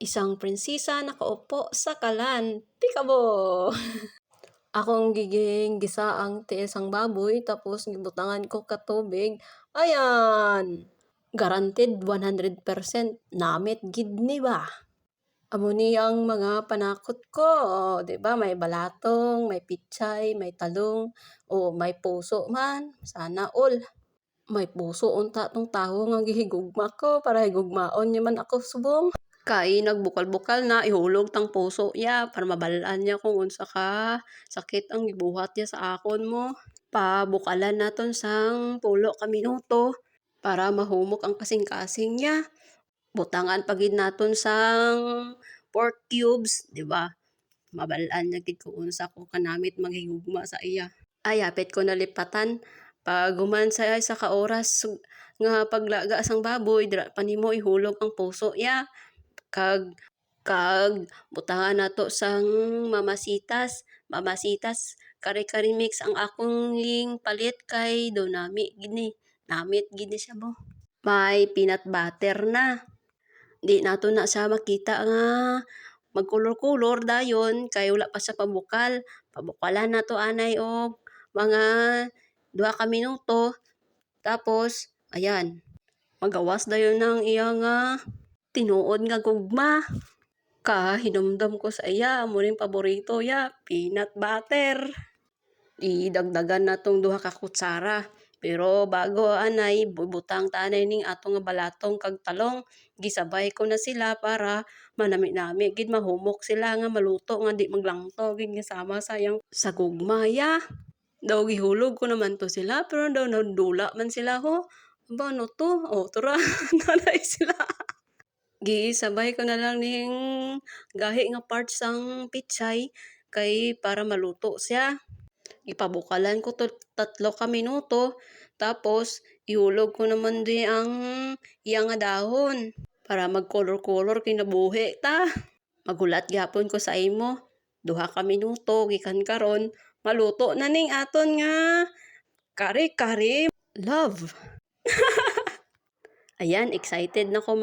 Isang prinsesa nakaupo sa kalan. Pikabo! Akong giging gisa ang tiis ang baboy tapos gibutangan ko ka tubig. Ayan! Guaranteed 100% namit gid ni ba? Amo ni ang mga panakot ko. O, di ba? May balatong, may pichay, may talong, o may puso man. Sana all. May puso unta tong tawo nga gihigugma ko para higugmaon niya man ako subong. Kay nagbukal-bukal na ihulog tang puso ya para mabalaan niya kung unsa ka sakit ang gibuhat niya sa akon mo. Pabukalan naton sang 10 ka minuto para mahumok ang kasing-kasing niya. Butangan pagid naton sang pork cubes, di ba? Mabalaan niya gid kung unsa ko kanamit maghigugma sa iya. Ay apit ko nalipatan pag human sa isa ka oras nga paglaga sang baboy dira pa nimo ihulog ang puso ya. Kag butangan nato sang mamasitas kare-kare mix ang akong palit kay do namit gini siya mo. May peanut butter na. Di nato na siya makita nga magkulor-kulor dayon kay wala pa siya pabukal. Pabukalan nato anay og mga 2 ka minuto tapos ayan magawas dayon ng iya nga tinuod nga gugma. Hinumdum ko sa iya, amo ring paborito ya, peanut butter. Idagdagan na tong 2 ka kutsara. Pero bago anay, bubutang tanay ning atong nga balatong kag talong. Gisabay ko na sila para manami-nami gid mahumok sila nga maluto nga di maglangto gid sama sayang sa gugma ya. Daw gihulog ko naman to sila pero daw nadula man sila ho. Ba ano to? O tura, nanay sila. Gisabay ko na lang ning gahi nga parts sang pichay kay para maluto siya. Ipabukalan ko to 3 ka minuto tapos ihulog ko naman di ang iya nga dahon para magkolor-kolor kinabuhi ta. Magulat gyapon ko sa imo. 2 ka minuto gikan karon maluto na ning aton nga kare-kare love. Ayan, excited na ko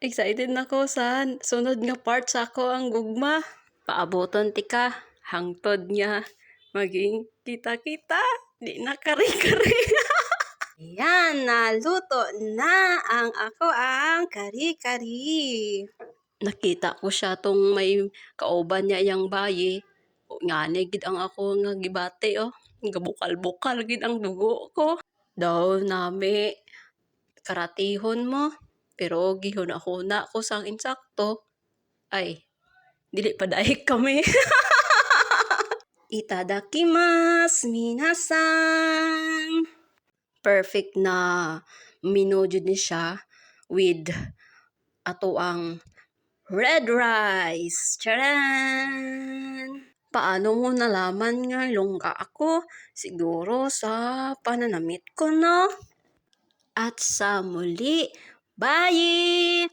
excited na ko sa sunod nga part sa ako ang gugma. Paaboton tika, hangtod niya maging kita-kita, di na kare-kare. Yan, naluto na ang kare-kare. Nakita ko siya tong may kauban niya yang bayi. Ngani gid ang ako nga gibate gabukal-bukal gid ang dugo ko. Daw nami karatihon mo. Pero gihuna-huna ko sang insakto. Ay, dili pa dahil kami. Itadakimasu minasan. Perfect na menu jud ni siya with ato ang red rice. Charan! Paano mo nalaman nga lungga ako? Siguro sa pananamit ko, no? At sa muli, bye!